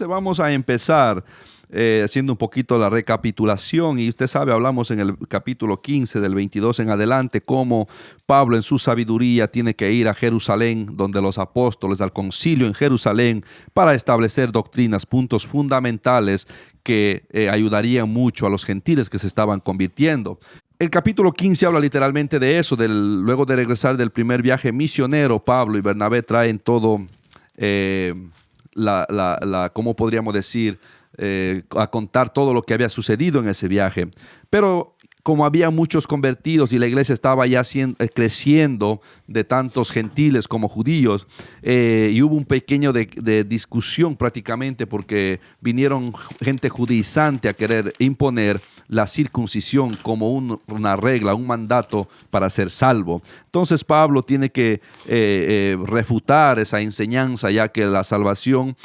Entonces vamos a empezar haciendo un poquito la recapitulación. Y usted sabe, hablamos en el capítulo 15 del 22 en adelante, cómo Pablo en su sabiduría tiene que ir a Jerusalén, donde los apóstoles, al concilio en Jerusalén, para establecer doctrinas, puntos fundamentales que ayudarían mucho a los gentiles que se estaban convirtiendo. El capítulo 15 habla literalmente de eso. Luego de regresar del primer viaje misionero, Pablo y Bernabé traen todo, ¿cómo podríamos decir? A contar todo lo que había sucedido en ese viaje. Pero como había muchos convertidos y la iglesia estaba ya creciendo de tantos gentiles como judíos, y hubo un pequeño de discusión prácticamente porque vinieron gente judaizante a querer imponer la circuncisión como una regla, un mandato para ser salvo. Entonces Pablo tiene que refutar esa enseñanza, ya que la salvación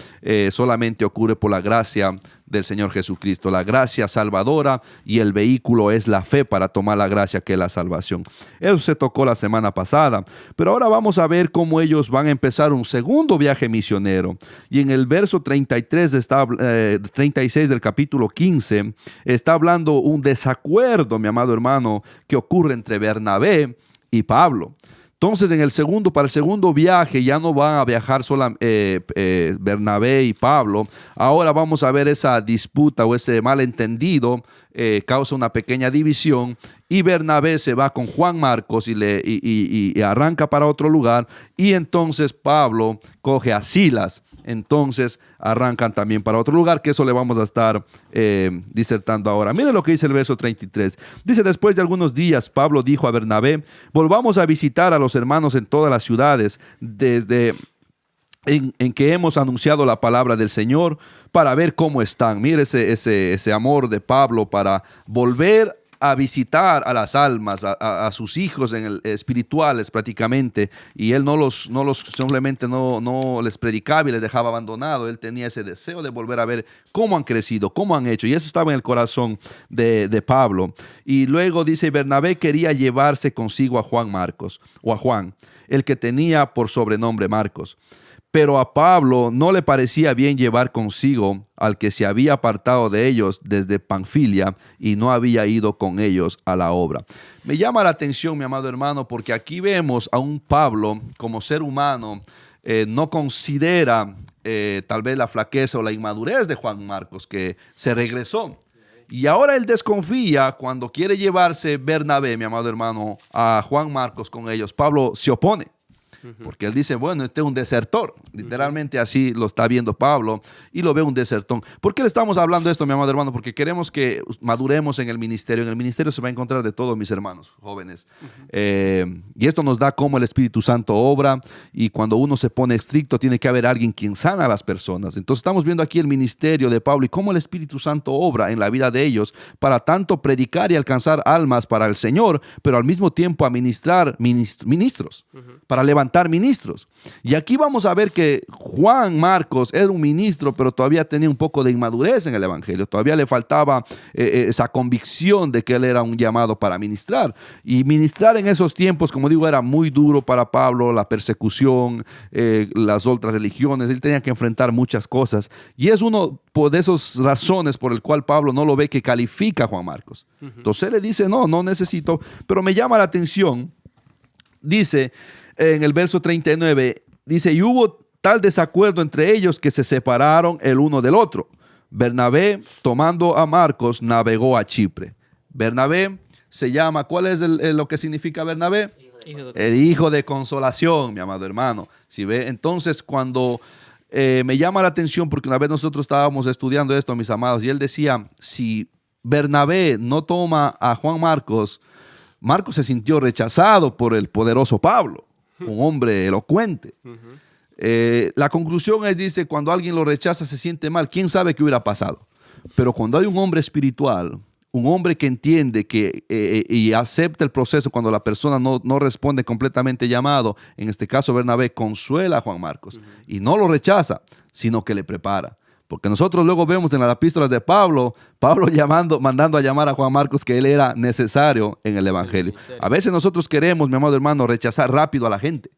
solamente ocurre por la gracia del Señor Jesucristo, la gracia salvadora, y el vehículo es la fe para tomar la gracia que es la salvación. Eso se tocó la semana pasada, pero ahora vamos a ver cómo ellos van a empezar un segundo viaje misionero. Y en el verso 36 del capítulo 15 está hablando un desacuerdo, mi amado hermano, que ocurre entre Bernabé y Pablo. Entonces, para el segundo viaje ya no van a viajar solo Bernabé y Pablo. Ahora vamos a ver esa disputa o ese malentendido causa una pequeña división, y Bernabé se va con Juan Marcos y arranca para otro lugar, y entonces Pablo coge a Silas. Entonces arrancan también para otro lugar, que eso le vamos a estar disertando ahora. Mire lo que dice el verso 33. Dice: después de algunos días, Pablo dijo a Bernabé: volvamos a visitar a los hermanos en todas las ciudades en que hemos anunciado la palabra del Señor, para ver cómo están. Mire ese amor de Pablo para volver a visitar a las almas, a sus hijos espirituales prácticamente, y él simplemente no les predicaba y les dejaba abandonados. Él tenía ese deseo de volver a ver cómo han crecido, cómo han hecho, y eso estaba en el corazón de Pablo. Y luego dice: Bernabé quería llevarse consigo a Juan Marcos, o a Juan, el que tenía por sobrenombre Marcos. Pero a Pablo no le parecía bien llevar consigo al que se había apartado de ellos desde Panfilia y no había ido con ellos a la obra. Me llama la atención, mi amado hermano, porque aquí vemos a un Pablo como ser humano, no considera tal vez la flaqueza o la inmadurez de Juan Marcos, que se regresó. Y ahora él desconfía cuando quiere llevarse Bernabé, mi amado hermano, a Juan Marcos con ellos. Pablo se opone. Porque él dice: bueno, este es un desertor. Literalmente así lo está viendo Pablo, y lo ve un desertón. ¿Por qué le estamos hablando de esto, mi amado hermano? Porque queremos que maduremos en el ministerio. En el ministerio se va a encontrar de todo, mis hermanos jóvenes. Y esto nos da cómo el Espíritu Santo obra, y cuando uno se pone estricto tiene que haber alguien quien sana a las personas. Entonces estamos viendo aquí el ministerio de Pablo y cómo el Espíritu Santo obra en la vida de ellos para tanto predicar y alcanzar almas para el Señor, pero al mismo tiempo administrar ministros, para levantar ministros. Y aquí vamos a ver que Juan Marcos era un ministro, pero todavía tenía un poco de inmadurez en el evangelio. Todavía le faltaba esa convicción de que él era un llamado para ministrar. Y ministrar en esos tiempos, como digo, era muy duro para Pablo. La persecución, las otras religiones, él tenía que enfrentar muchas cosas. Y es uno de esas razones por el cual Pablo no lo ve que califica a Juan Marcos. Entonces él le dice: no necesito. Pero me llama la atención, dice en el verso 39, dice: y hubo tal desacuerdo entre ellos que se separaron el uno del otro. Bernabé, tomando a Marcos, navegó a Chipre. Bernabé se llama, ¿cuál es lo que significa Bernabé? El hijo de consolación, mi amado hermano. ¿Sí ve? Entonces, cuando me llama la atención, porque una vez nosotros estábamos estudiando esto, mis amados, y él decía: si Bernabé no toma a Juan Marcos, Marcos se sintió rechazado por el poderoso Pablo, un hombre elocuente. La conclusión es, dice, cuando alguien lo rechaza se siente mal. ¿Quién sabe qué hubiera pasado? Pero cuando hay un hombre espiritual, un hombre que entiende y acepta el proceso cuando la persona no responde completamente llamado, en este caso Bernabé consuela a Juan Marcos y no lo rechaza, sino que le prepara. Porque nosotros luego vemos en las epístolas de Pablo mandando a llamar a Juan Marcos, que él era necesario en el evangelio. A veces nosotros queremos, mi amado hermano, rechazar rápido a la gente.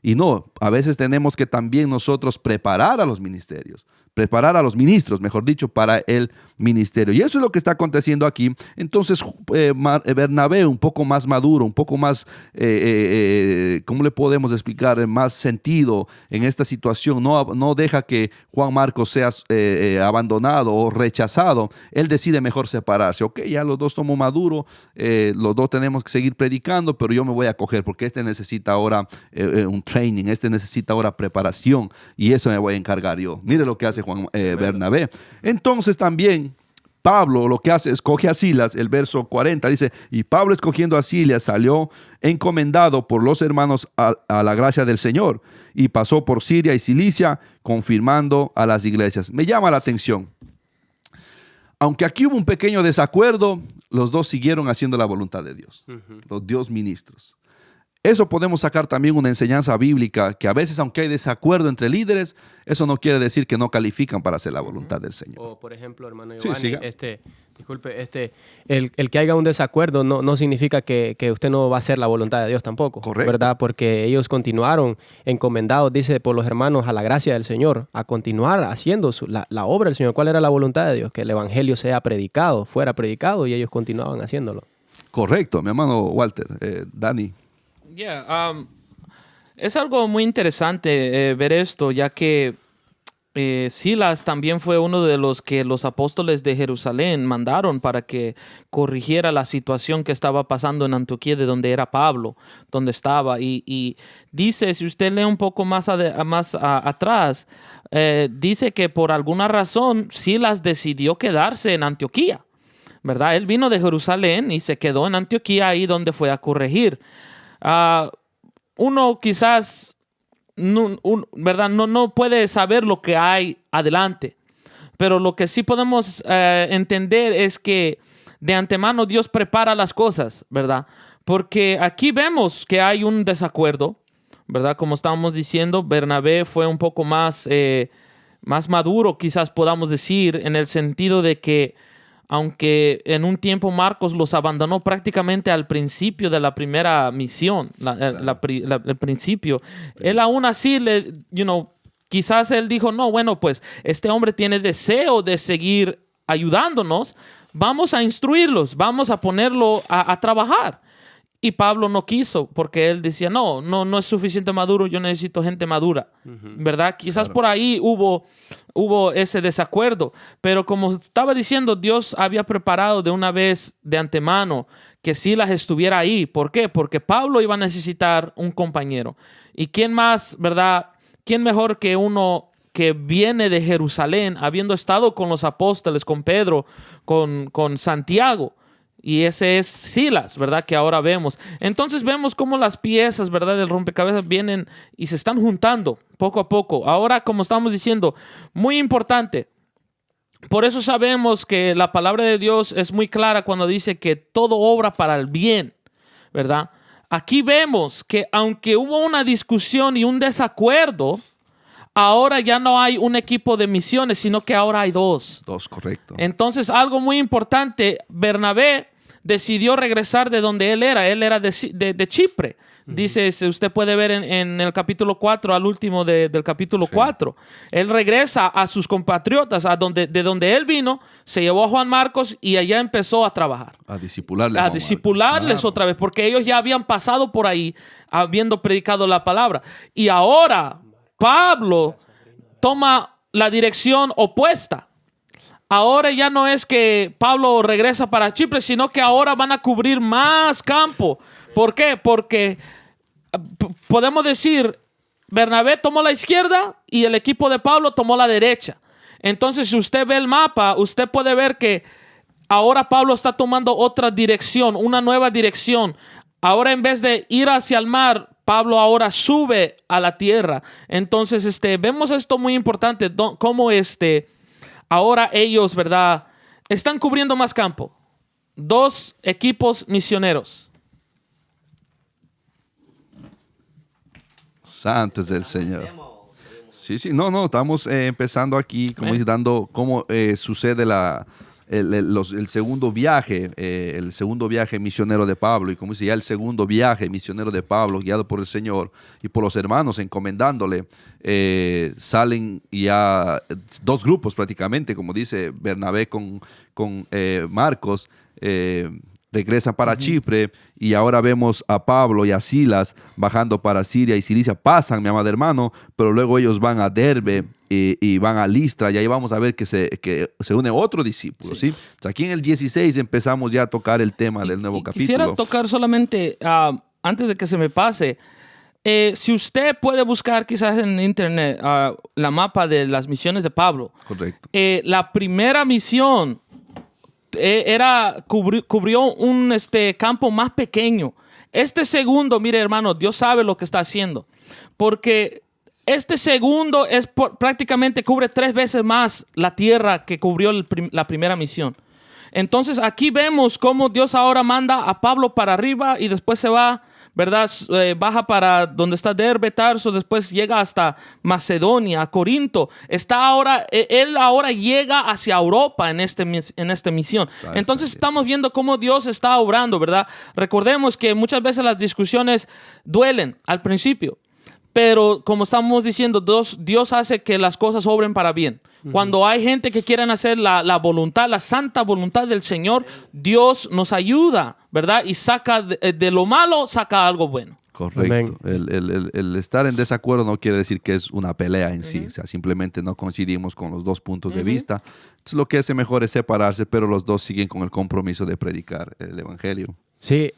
Y no, a veces tenemos que también nosotros preparar a los ministerios preparar a los ministros, mejor dicho, para el ministerio. Y eso es lo que está aconteciendo aquí. Entonces, Bernabé, un poco más maduro, un poco más, ¿cómo le podemos explicar? Más sentido en esta situación. No deja que Juan Marcos sea abandonado o rechazado. Él decide mejor separarse. Ok, ya los dos somos maduros, los dos tenemos que seguir predicando, pero yo me voy a coger porque este necesita ahora un training, este necesita ahora preparación y eso me voy a encargar yo. Mire lo que hace Bernabé. Entonces también Pablo lo que hace, escoge a Silas, el verso 40 dice, y Pablo escogiendo a Silas salió encomendado por los hermanos a la gracia del Señor y pasó por Siria y Cilicia confirmando a las iglesias. Me llama la atención. Aunque aquí hubo un pequeño desacuerdo, los dos siguieron haciendo la voluntad de Dios, los Dios ministros. Eso podemos sacar también una enseñanza bíblica, que a veces aunque hay desacuerdo entre líderes, eso no quiere decir que no califican para hacer la voluntad del Señor. O por ejemplo, hermano Giovanni, Sí, el que haya un desacuerdo no significa que usted no va a hacer la voluntad de Dios tampoco. Correcto. ¿Verdad? Porque ellos continuaron encomendados, dice, por los hermanos a la gracia del Señor, a continuar haciendo la obra del Señor. ¿Cuál era la voluntad de Dios? Que el evangelio fuera predicado y ellos continuaban haciéndolo. Correcto, mi hermano Walter, Dani. Es algo muy interesante ver esto, ya que Silas también fue uno de los que los apóstoles de Jerusalén mandaron para que corrigiera la situación que estaba pasando en Antioquía, de donde era Pablo, donde estaba. Y dice, si usted lee un poco más atrás, dice que por alguna razón Silas decidió quedarse en Antioquía, ¿verdad? Él vino de Jerusalén y se quedó en Antioquía, ahí donde fue a corregir. Uno quizás ¿verdad? No puede saber lo que hay adelante, pero lo que sí podemos entender es que de antemano Dios prepara las cosas, ¿verdad? Porque aquí vemos que hay un desacuerdo, ¿verdad? Como estábamos diciendo, Bernabé fue un poco más maduro, quizás podamos decir, en el sentido de que aunque en un tiempo Marcos los abandonó prácticamente al principio de la primera misión, el principio, él aún así, quizás él dijo, no, bueno, pues este hombre tiene deseo de seguir ayudándonos, vamos a instruirlos, vamos a ponerlo a trabajar. Y Pablo no quiso, porque él decía, no es suficiente maduro, yo necesito gente madura, ¿verdad? Quizás por ahí hubo ese desacuerdo, pero como estaba diciendo, Dios había preparado de una vez de antemano que Silas estuviera ahí. ¿Por qué? Porque Pablo iba a necesitar un compañero. ¿Y quién más, verdad? ¿Quién mejor que uno que viene de Jerusalén, habiendo estado con los apóstoles, con Pedro, con Santiago? Y ese es Silas, ¿verdad? Que ahora vemos. Entonces vemos cómo las piezas, ¿verdad? Del rompecabezas vienen y se están juntando poco a poco. Ahora, como estamos diciendo, muy importante. Por eso sabemos que la palabra de Dios es muy clara cuando dice que todo obra para el bien, ¿verdad? Aquí vemos que aunque hubo una discusión y un desacuerdo, ahora ya no hay un equipo de misiones, sino que ahora hay dos. Dos, correcto. Entonces, algo muy importante, Bernabé decidió regresar de donde él era de Chipre. Dice, usted puede ver en el capítulo 4, al último del capítulo 4. Él regresa a sus compatriotas, de donde él vino, se llevó a Juan Marcos y allá empezó a trabajar. A discipularles. Claro. Otra vez, porque ellos ya habían pasado por ahí, habiendo predicado la palabra. Y ahora Pablo toma la dirección opuesta. Ahora ya no es que Pablo regresa para Chipre, sino que ahora van a cubrir más campo. ¿Por qué? Porque podemos decir, Bernabé tomó la izquierda y el equipo de Pablo tomó la derecha. Entonces, si usted ve el mapa, usted puede ver que ahora Pablo está tomando otra dirección, una nueva dirección. Ahora, en vez de ir hacia el mar, Pablo ahora sube a la tierra. Entonces, vemos esto muy importante, cómo ahora ellos, ¿verdad? Están cubriendo más campo. Dos equipos misioneros. Santos del Señor. Sí, no, estamos empezando aquí, como dando cómo sucede el segundo viaje misionero de Pablo, y como dice ya el segundo viaje misionero de Pablo, guiado por el Señor y por los hermanos, encomendándole, salen ya dos grupos prácticamente, como dice Bernabé con Marcos, regresan para Chipre, y ahora vemos a Pablo y a Silas bajando para Siria y Cilicia. Pasan, mi amado hermano, pero luego ellos van a Derbe y van a Listra, y ahí vamos a ver que se une otro discípulo. ¿sí? Entonces, aquí en el 16 empezamos ya a tocar el tema del nuevo capítulo. Quisiera tocar solamente, antes de que se me pase, si usted puede buscar quizás en internet la mapa de las misiones de Pablo. Correcto. La primera misión cubrió un campo más pequeño. Este segundo, mire hermano, Dios sabe lo que está haciendo, porque este segundo prácticamente cubre 3 veces más la tierra que cubrió la primera misión. Entonces aquí vemos cómo Dios ahora manda a Pablo para arriba y después se va, ¿verdad? Baja para donde está Derbe, Tarso, después llega hasta Macedonia, Corinto. Él ahora llega hacia Europa en esta misión. Entonces estamos viendo cómo Dios está obrando, ¿verdad? Recordemos que muchas veces las discusiones duelen al principio, pero como estamos diciendo, Dios hace que las cosas obren para bien. Cuando hay gente que quieren hacer la voluntad, la santa voluntad del Señor, Dios nos ayuda, ¿verdad? Y saca de lo malo, saca algo bueno. Correcto. El estar en desacuerdo no quiere decir que es una pelea en sí. O sea, simplemente no coincidimos con los dos puntos de vista. Entonces, lo que hace mejor es separarse, pero los dos siguen con el compromiso de predicar el evangelio. Sí,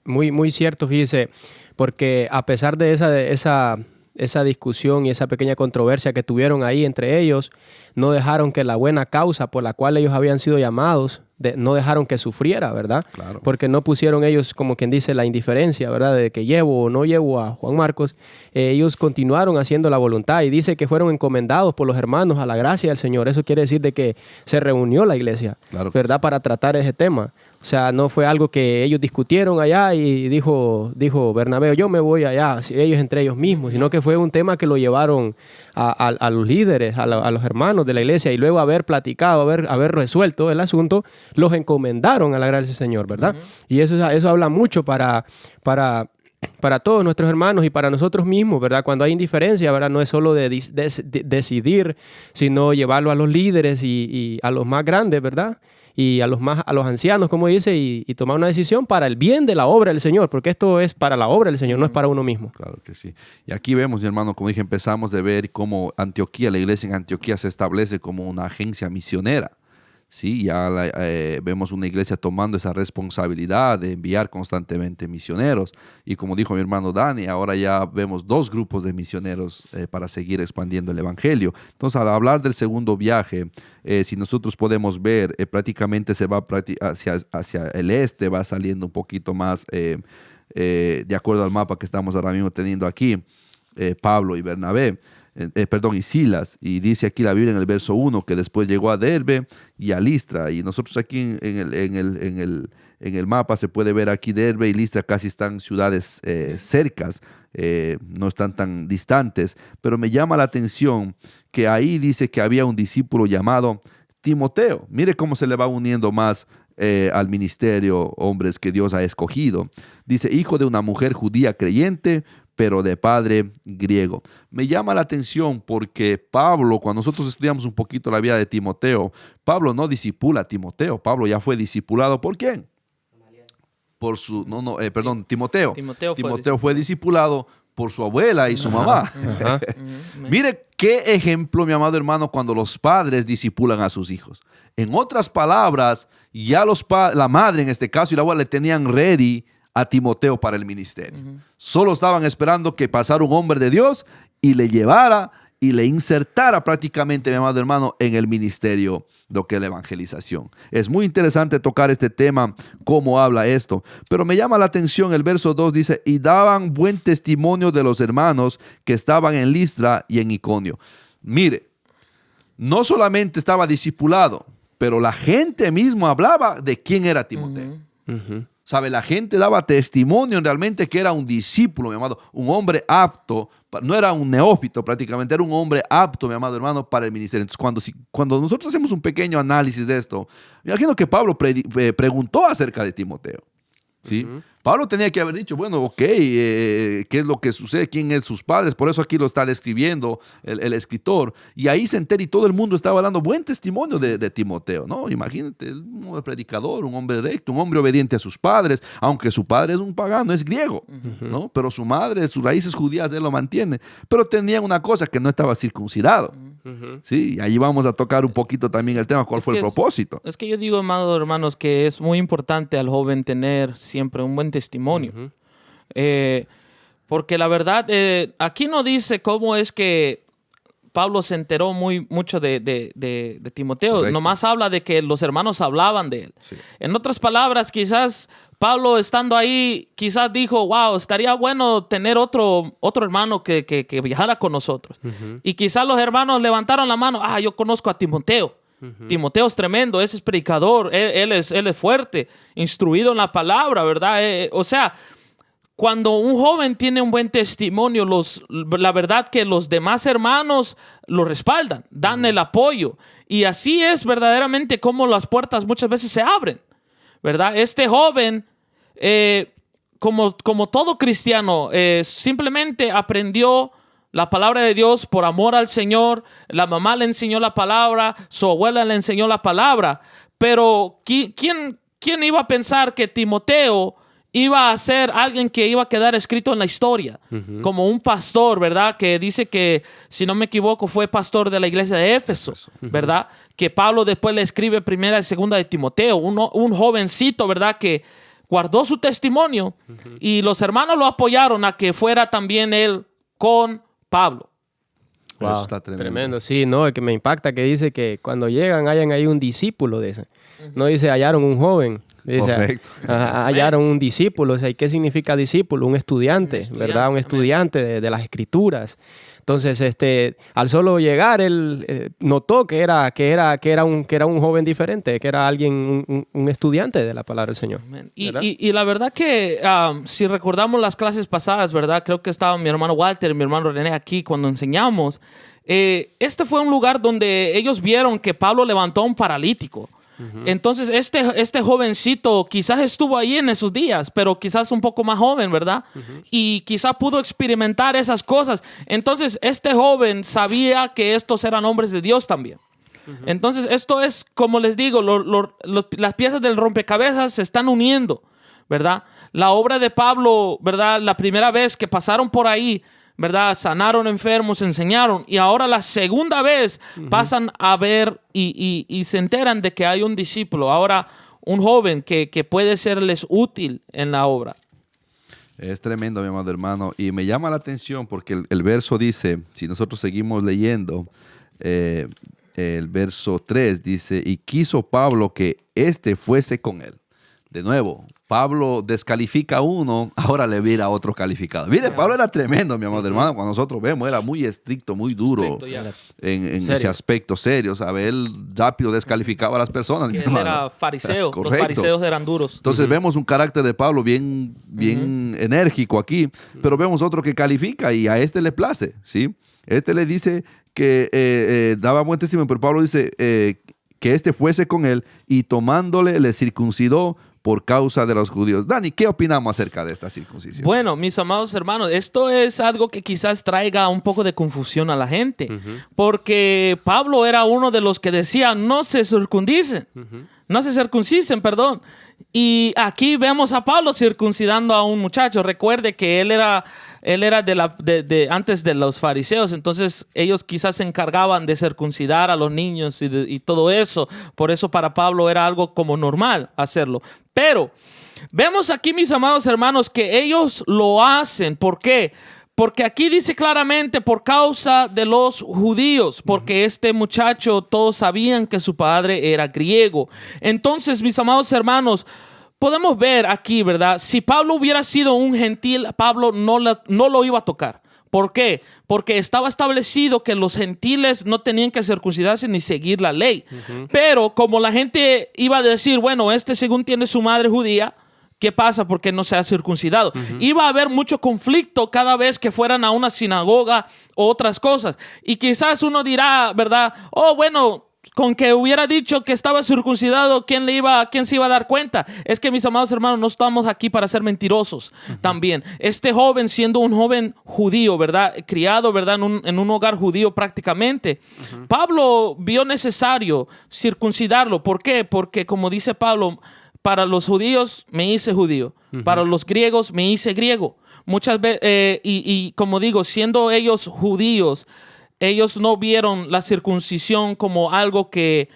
muy, muy cierto, fíjese, porque a pesar de esa discusión y esa pequeña controversia que tuvieron ahí entre ellos, no dejaron que la buena causa por la cual ellos habían sido llamados, no dejaron que sufriera, ¿verdad? Claro. Porque no pusieron ellos, como quien dice, la indiferencia, ¿verdad? De que llevo o no llevo a Juan Marcos. Ellos continuaron haciendo la voluntad, y dice que fueron encomendados por los hermanos a la gracia del Señor. Eso quiere decir de que se reunió la iglesia, claro, ¿verdad? Para tratar ese tema. O sea, no fue algo que ellos discutieron allá y dijo Bernabé, yo me voy allá, ellos entre ellos mismos, sino que fue un tema que lo llevaron a los líderes, a los hermanos de la iglesia, y luego haber platicado, haber resuelto el asunto, los encomendaron a la gracia del Señor, ¿verdad? Y eso habla mucho para todos nuestros hermanos y para nosotros mismos, ¿verdad? Cuando hay indiferencia, ¿verdad? No es solo de decidir, sino llevarlo a los líderes y a los más grandes, ¿verdad? Y a los ancianos, como dice, y tomar una decisión para el bien de la obra del Señor, porque esto es para la obra del Señor, no es para uno mismo. Claro que sí. Y aquí vemos, mi hermano, como dije, empezamos de ver cómo Antioquía, la iglesia en Antioquía se establece como una agencia misionera. Sí, ya vemos una iglesia tomando esa responsabilidad de enviar constantemente misioneros. Y como dijo mi hermano Dani, ahora ya vemos 2 grupos de misioneros para seguir expandiendo el evangelio. Entonces, al hablar del segundo viaje, si nosotros podemos ver, prácticamente se va hacia el este, va saliendo un poquito más, de acuerdo al mapa que estamos ahora mismo teniendo aquí, Pablo y Bernabé. Y Silas, y dice aquí la Biblia en el verso 1 que después llegó a Derbe y a Listra, y nosotros aquí en el mapa se puede ver aquí Derbe y Listra casi están ciudades cercas, no están tan distantes, pero me llama la atención que ahí dice que había un discípulo llamado Timoteo. Mire cómo se le va uniendo más al ministerio hombres que Dios ha escogido. Dice, hijo de una mujer judía creyente, pero de padre griego. Me llama la atención porque Pablo, cuando nosotros estudiamos un poquito la vida de Timoteo, Pablo no discipula a Timoteo. Pablo ya fue discipulado ¿por quién? Timoteo. Timoteo fue discipulado por su abuela y su mamá. Mire qué ejemplo, mi amado hermano, cuando los padres discipulan a sus hijos. En otras palabras, ya la madre en este caso y la abuela le tenían ready a Timoteo para el ministerio. Solo estaban esperando que pasara un hombre de Dios y le llevara y le insertara prácticamente, mi amado hermano, en el ministerio, lo que es la evangelización. Es muy interesante tocar este tema, cómo habla esto, pero me llama la atención el verso 2, dice, y daban buen testimonio de los hermanos que estaban en Listra y en Iconio. Mire, no solamente estaba discipulado, pero la gente mismo hablaba de quién era Timoteo. O ¿Sabe? La gente daba testimonio realmente que era un discípulo, mi amado, un hombre apto, no era un neófito prácticamente, era un hombre apto, mi amado hermano, para el ministerio. Entonces, cuando nosotros hacemos un pequeño análisis de esto, me imagino que Pablo preguntó acerca de Timoteo, ¿sí? Pablo tenía que haber dicho, bueno, ok, ¿qué es lo que sucede? ¿Quién es sus padres? Por eso aquí lo está describiendo el escritor. Y ahí se entera y todo el mundo estaba dando buen testimonio de Timoteo, ¿no? Imagínate, un hombre predicador, un hombre recto, un hombre obediente a sus padres, aunque su padre es un pagano, es griego, ¿no? Pero su madre, sus raíces judías, él lo mantiene. Pero tenía una cosa, que no estaba circuncidado. Sí, y ahí vamos a tocar un poquito también el tema, ¿cuál fue el propósito? Es que yo digo, amados hermanos, que es muy importante al joven tener siempre un buen testimonio. Porque la verdad, aquí no dice cómo es que Pablo se enteró mucho de Timoteo. Correcto. Nomás habla de que los hermanos hablaban de él. Sí. En otras palabras, quizás Pablo estando ahí, quizás dijo, wow, estaría bueno tener otro hermano que viajara con nosotros. Y quizás los hermanos levantaron la mano, yo conozco a Timoteo. Timoteo es tremendo, ese es predicador, él es fuerte, instruido en la palabra, ¿verdad? O sea, cuando un joven tiene un buen testimonio, la verdad que los demás hermanos lo respaldan, dan el apoyo. Y así es verdaderamente como las puertas muchas veces se abren, ¿verdad? Este joven, como todo cristiano, simplemente aprendió la palabra de Dios por amor al Señor. La mamá le enseñó la palabra, su abuela le enseñó la palabra. Pero ¿quién iba a pensar que Timoteo iba a ser alguien que iba a quedar escrito en la historia? Como un pastor, ¿verdad? Que dice que, si no me equivoco, fue pastor de la iglesia de Éfeso, ¿verdad? Que Pablo después le escribe primera y segunda de Timoteo. Un jovencito, ¿verdad? Que guardó su testimonio y los hermanos lo apoyaron a que fuera también él con Pablo. Wow, Eso está tremendo. sí, no, es que me impacta que dice que cuando llegan hayan ahí un discípulo de ese. No dice hallaron un joven, dice Correcto. hallaron un discípulo. O sea, ¿y qué significa discípulo? Un estudiante, ¿verdad? Un estudiante de las escrituras. Entonces, al solo llegar, él notó que era un joven diferente, que era alguien, un estudiante de la palabra del Señor. Y la verdad que si recordamos las clases pasadas, ¿verdad? Creo que estaban mi hermano Walter y mi hermano René aquí cuando enseñamos. Este fue un lugar donde ellos vieron que Pablo levantó a un paralítico. Entonces, este jovencito quizás estuvo ahí en esos días, pero quizás un poco más joven, ¿verdad? Y quizás pudo experimentar esas cosas. Entonces, este joven sabía que estos eran hombres de Dios también. Entonces, esto es, como les digo, las piezas del rompecabezas se están uniendo, ¿verdad? La obra de Pablo, ¿verdad? La primera vez que pasaron por ahí, ¿verdad? Sanaron enfermos, enseñaron. Y ahora la segunda vez pasan a ver y se enteran de que hay un discípulo. Ahora un joven que puede serles útil en la obra. Es tremendo, mi amado hermano. Y me llama la atención porque el verso dice, si nosotros seguimos leyendo, el verso 3 dice, y quiso Pablo que éste fuese con él. De nuevo, Pablo descalifica a uno, ahora le vira a otro calificado. Mire, Pablo era tremendo, mi amado hermano. Cuando nosotros vemos, era muy estricto, muy duro en ese aspecto serio. ¿Sabe? Él rápido descalificaba a las personas. Él era fariseo. Los fariseos eran duros. Entonces vemos un carácter de Pablo bien enérgico aquí, pero vemos otro que califica y a este le place, ¿sí? Este le dice que daba buen testimonio, pero Pablo dice que este fuese con él y tomándole le circuncidó por causa de los judíos. Dani, ¿qué opinamos acerca de esta circuncisión? Bueno, mis amados hermanos, esto es algo que quizás traiga un poco de confusión a la gente, porque Pablo era uno de los que decía, no se circuncisen, perdón. Y aquí vemos a Pablo circuncidando a un muchacho. Recuerde que él era antes de los fariseos, entonces ellos quizás se encargaban de circuncidar a los niños y todo eso. Por eso para Pablo era algo como normal hacerlo. Pero vemos aquí, mis amados hermanos, que ellos lo hacen. ¿Por qué? Porque aquí dice claramente por causa de los judíos, porque este muchacho, todos sabían que su padre era griego. Entonces, mis amados hermanos, podemos ver aquí, ¿verdad? Si Pablo hubiera sido un gentil, Pablo no lo iba a tocar. ¿Por qué? Porque estaba establecido que los gentiles no tenían que circuncidarse ni seguir la ley. Pero como la gente iba a decir, bueno, según tiene su madre judía, ¿qué pasa? Porque no se ha circuncidado. Iba a haber mucho conflicto cada vez que fueran a una sinagoga o otras cosas. Y quizás uno dirá, ¿verdad? Oh, bueno, con que hubiera dicho que estaba circuncidado, ¿quién se iba a dar cuenta? Es que, mis amados hermanos, no estamos aquí para ser mentirosos también. Este joven, siendo un joven judío, ¿verdad? Criado, ¿verdad? En un hogar judío prácticamente. Pablo vio necesario circuncidarlo. ¿Por qué? Porque, como dice Pablo, para los judíos me hice judío. Para los griegos me hice griego. Muchas veces, y como digo, siendo ellos judíos, ellos no vieron la circuncisión como algo que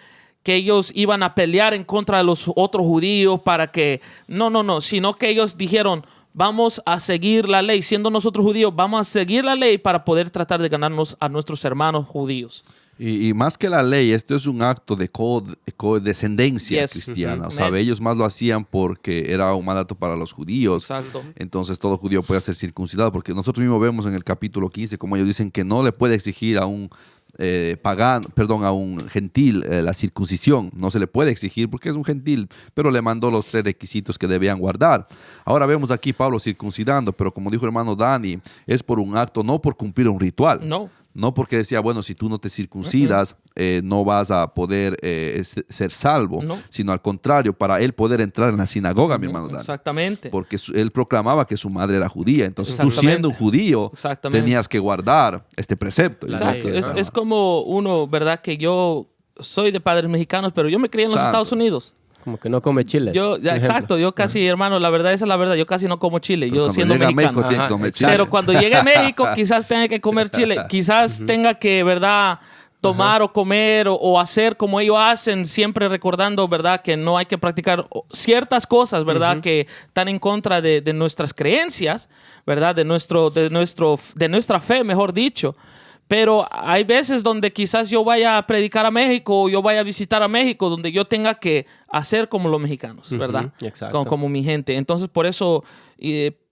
ellos iban a pelear en contra de los otros judíos para que... No, sino que ellos dijeron, vamos a seguir la ley. Siendo nosotros judíos, vamos a seguir la ley para poder tratar de ganarnos a nuestros hermanos judíos. Y más que la ley, esto es un acto de codescendencia cristiana. ¿Sabe? Ellos más lo hacían porque era un mandato para los judíos. Exacto. Entonces todo judío puede ser circuncidado, porque nosotros mismos vemos en el capítulo 15 como ellos dicen que no le puede exigir a un a un gentil la circuncisión. No se le puede exigir porque es un gentil, pero le mandó los 3 requisitos que debían guardar. Ahora vemos aquí Pablo circuncidando, pero como dijo el hermano Dani, es por un acto, no por cumplir un ritual. No porque decía, bueno, si tú no te circuncidas, no vas a poder ser salvo, sino al contrario, para él poder entrar en la sinagoga, mi hermano Dani. Exactamente. Porque él proclamaba que su madre era judía. Entonces tú, siendo un judío, tenías que guardar este precepto. Exacto. Es como uno, ¿verdad? Que yo soy de padres mexicanos, pero yo me crié en los Estados Unidos. Como que no come chiles. Exacto, yo casi, hermano, la verdad, esa es la verdad, yo casi no como chile, pero yo siendo mexicano. México, tiene que comer chile. Pero cuando llegue a México, quizás tenga que comer chile, quizás tenga que, ¿verdad?, tomar o comer o hacer como ellos hacen, siempre recordando, ¿verdad?, que no hay que practicar ciertas cosas, ¿verdad?, que están en contra de nuestras creencias, ¿verdad?, de nuestra fe, mejor dicho. Pero hay veces donde quizás yo vaya a predicar a México o yo vaya a visitar a México donde yo tenga que hacer como los mexicanos, ¿verdad? Exacto. Como mi gente. Entonces, por eso,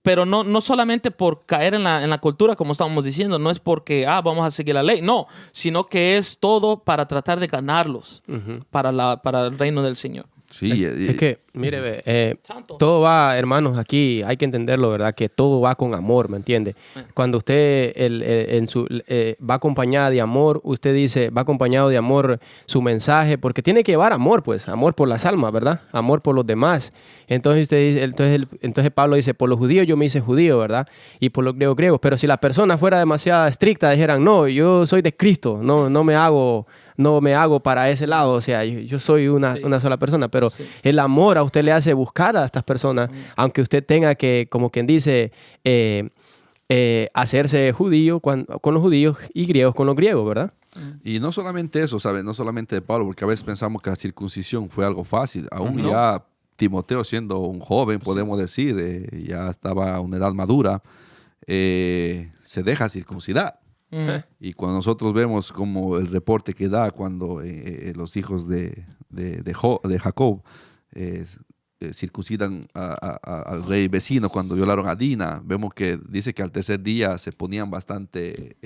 pero no solamente por caer en la cultura, como estábamos diciendo, no es porque, vamos a seguir la ley, no, sino que es todo para tratar de ganarlos para el reino del Señor. Sí, es que, mire, todo va, hermanos, aquí hay que entenderlo, ¿verdad? Que todo va con amor, ¿me entiende? Cuando usted va acompañada de amor, usted dice, va acompañado de amor su mensaje, porque tiene que llevar amor, pues, amor por las almas, ¿verdad? Amor por los demás. Entonces usted dice, entonces Pablo dice, por los judíos yo me hice judío, ¿verdad? Y por los griegos. Pero si la persona fuera demasiado estricta, dijeran, no, yo soy de Cristo, no me hago para ese lado, o sea, yo soy una sola persona, pero el amor a usted le hace buscar a estas personas, aunque usted tenga que, como quien dice, hacerse judío con los judíos y griegos con los griegos, ¿verdad? Y no solamente eso, ¿sabes? No solamente de Pablo, porque a veces pensamos que la circuncisión fue algo fácil, aún ya Timoteo siendo un joven, podemos decir, ya estaba a una edad madura, se deja circuncidar. Y cuando nosotros vemos como el reporte que da cuando los hijos de Jacob circuncidan al rey vecino cuando violaron a Dina, vemos que dice que al tercer día se ponían bastante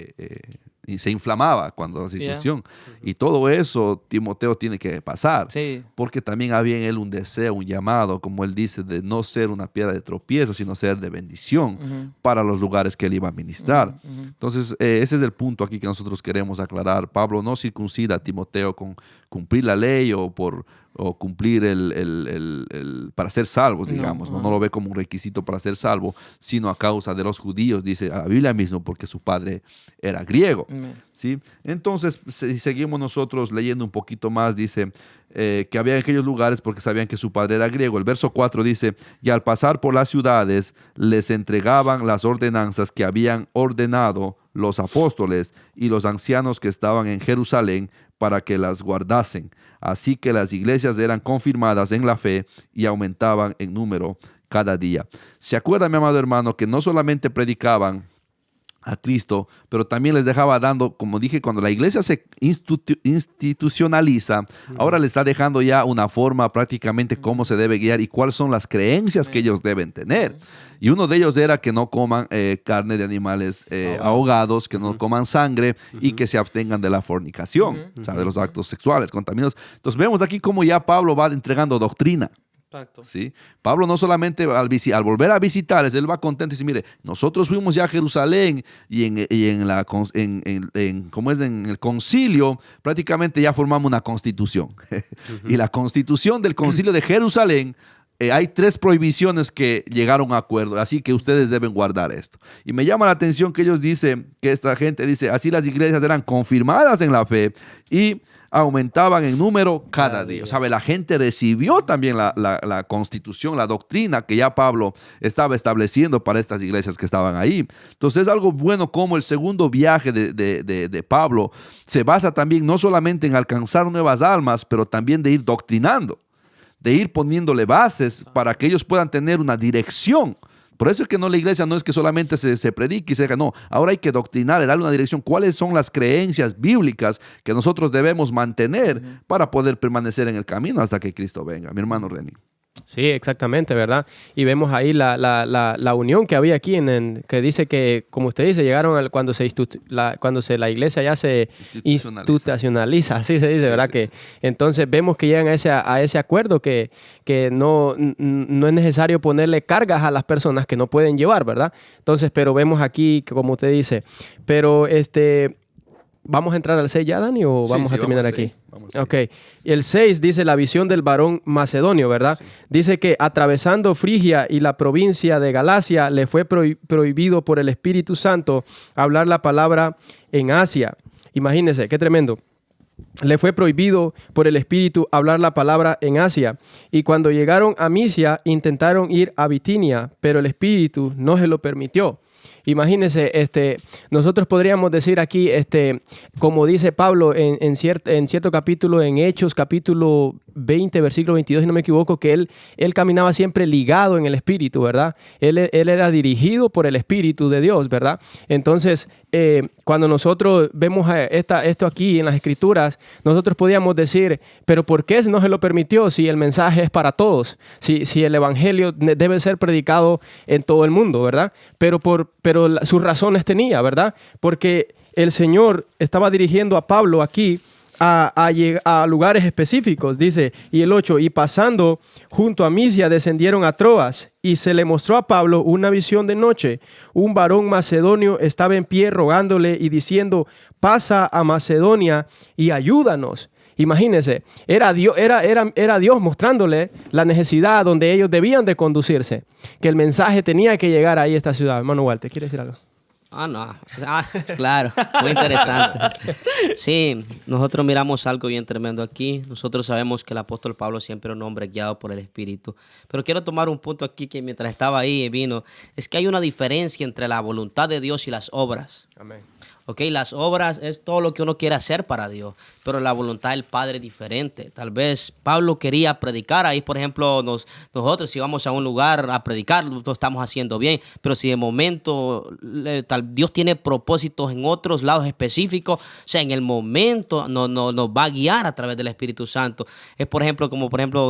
y se inflamaba cuando la circuncisión. Y todo eso Timoteo tiene que pasar, porque también había en él un deseo, un llamado, como él dice, de no ser una piedra de tropiezo, sino ser de bendición para los lugares que él iba a ministrar. Entonces, ese es el punto aquí que nosotros queremos aclarar. Pablo no circuncida a Timoteo con cumplir la ley o cumplir para ser salvos, digamos. No lo ve como un requisito para ser salvo, sino a causa de los judíos, dice la Biblia mismo, porque su padre era griego. ¿Sí? Entonces, si seguimos nosotros leyendo un poquito más, dice que había en aquellos lugares porque sabían que su padre era griego. El verso 4 dice, y al pasar por las ciudades, les entregaban las ordenanzas que habían ordenado los apóstoles y los ancianos que estaban en Jerusalén para que las guardasen. Así que las iglesias eran confirmadas en la fe y aumentaban en número cada día. ¿Se acuerda, mi amado hermano, que no solamente predicaban a Cristo, pero también les dejaba dando, como dije, cuando la iglesia se institucionaliza, ahora le está dejando ya una forma prácticamente cómo se debe guiar y cuáles son las creencias que ellos deben tener. Y uno de ellos era que no coman carne de animales ahogados, que no coman sangre y que se abstengan de la fornicación, o sea, de los actos sexuales contaminados. Entonces vemos aquí cómo ya Pablo va entregando doctrina. Exacto. ¿Sí? Pablo no solamente al volver a visitarles, él va contento y dice, mire, nosotros fuimos ya a Jerusalén y en el concilio prácticamente ya formamos una constitución. Y la constitución del concilio de Jerusalén, hay 3 prohibiciones que llegaron a acuerdo, así que ustedes deben guardar esto. Y me llama la atención que ellos dicen, que esta gente dice, así las iglesias eran confirmadas en la fe y aumentaban en número cada día. ¿Sabe? La gente recibió también la constitución, la doctrina que ya Pablo estaba estableciendo para estas iglesias que estaban ahí. Entonces es algo bueno como el segundo viaje de Pablo se basa también no solamente en alcanzar nuevas almas, pero también de ir doctrinando, de ir poniéndole bases para que ellos puedan tener una dirección. Por eso es que la iglesia no es que solamente se predique y se diga, no, ahora hay que doctrinar, darle una dirección. ¿Cuáles son las creencias bíblicas que nosotros debemos mantener para poder permanecer en el camino hasta que Cristo venga? Mi hermano Reni. Sí, exactamente, ¿verdad? Y vemos ahí la unión que había aquí, que dice que, como usted dice, llegaron cuando la iglesia ya se institucionaliza, así se dice, ¿verdad? Que entonces vemos que llegan a ese acuerdo que no es necesario ponerle cargas a las personas que no pueden llevar, ¿verdad? Entonces, pero vemos aquí, que, como usted dice, pero ¿vamos a entrar al 6 ya, Dani, o vamos a terminar aquí? Ok. Y el 6 dice la visión del varón macedonio, ¿verdad? Sí. Dice que atravesando Frigia y la provincia de Galacia, le fue prohibido por el Espíritu Santo hablar la palabra en Asia. Imagínense, qué tremendo. Le fue prohibido por el Espíritu hablar la palabra en Asia. Y cuando llegaron a Misia, intentaron ir a Bitinia, pero el Espíritu no se lo permitió. Imagínense, nosotros podríamos decir aquí, como dice Pablo en cierto capítulo, en Hechos, capítulo 20, versículo 22, si no me equivoco, que él caminaba siempre ligado en el Espíritu, ¿verdad? Él era dirigido por el Espíritu de Dios, ¿verdad? Entonces, cuando nosotros vemos esto aquí en las Escrituras, nosotros podíamos decir, pero ¿por qué no se lo permitió si el mensaje es para todos? Si el Evangelio debe ser predicado en todo el mundo, ¿verdad? Pero sus razones tenía, ¿verdad? Porque el Señor estaba dirigiendo a Pablo aquí a lugares específicos, dice, y el 8, y pasando junto a Misia descendieron a Troas, y se le mostró a Pablo una visión de noche. Un varón macedonio estaba en pie rogándole y diciendo, pasa a Macedonia y ayúdanos. Imagínense, era Dios mostrándole la necesidad donde ellos debían de conducirse, que el mensaje tenía que llegar ahí a esta ciudad. Hermano Walter, ¿quiere decir algo? No. Claro, muy interesante. Sí, nosotros miramos algo bien tremendo aquí. Nosotros sabemos que el apóstol Pablo siempre es un hombre guiado por el Espíritu. Pero quiero tomar un punto aquí que mientras estaba ahí vino. Es que hay una diferencia entre la voluntad de Dios y las obras. Amén. Ok, las obras es todo lo que uno quiere hacer para Dios, pero la voluntad del Padre es diferente. Tal vez Pablo quería predicar ahí, por ejemplo, nosotros si vamos a un lugar a predicar, lo estamos haciendo bien, pero si de momento Dios tiene propósitos en otros lados específicos, o sea, en el momento nos va a guiar a través del Espíritu Santo. Es por ejemplo,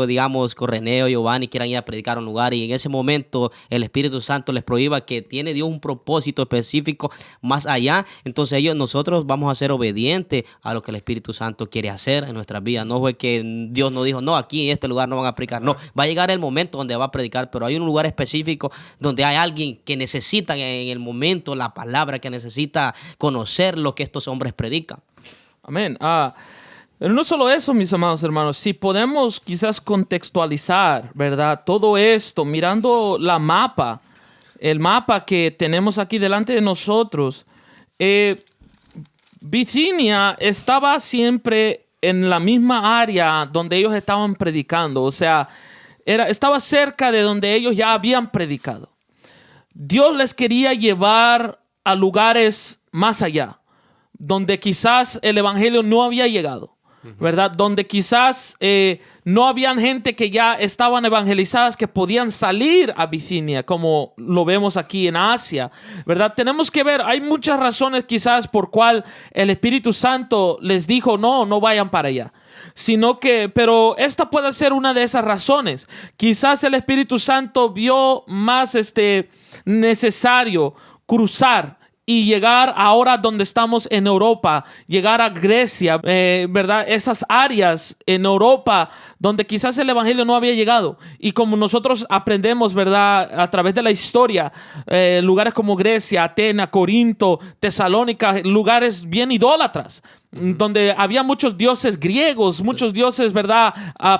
digamos, Correneo, Giovanni quieran ir a predicar a un lugar y en ese momento el Espíritu Santo les prohíba que tiene Dios un propósito específico más allá, entonces nosotros vamos a ser obedientes a lo que el Espíritu Santo quiere hacer en nuestras vidas. No fue que Dios nos dijo, no, aquí en este lugar no van a predicar. No, va a llegar el momento donde va a predicar, pero hay un lugar específico donde hay alguien que necesita en el momento la palabra, que necesita conocer lo que estos hombres predican. Amén. Pero no solo eso, mis amados hermanos, si podemos quizás contextualizar, ¿verdad? Todo esto, mirando el mapa que tenemos aquí delante de nosotros, Bitinia estaba siempre en la misma área donde ellos estaban predicando, o sea, estaba cerca de donde ellos ya habían predicado. Dios les quería llevar a lugares más allá, donde quizás el evangelio no había llegado, ¿verdad? Donde quizás no habían gente que ya estaban evangelizadas que podían salir a Bitinia, como lo vemos aquí en Asia, ¿verdad? Tenemos que ver, hay muchas razones quizás por cual el Espíritu Santo les dijo, no vayan para allá. Pero esta puede ser una de esas razones. Quizás el Espíritu Santo vio más necesario cruzar y llegar ahora donde estamos en Europa, llegar a Grecia, ¿verdad? Esas áreas en Europa donde quizás el evangelio no había llegado. Y como nosotros aprendemos, ¿verdad? A través de la historia, lugares como Grecia, Atenas, Corinto, Tesalónica, lugares bien idólatras, donde había muchos dioses griegos, muchos dioses, ¿verdad?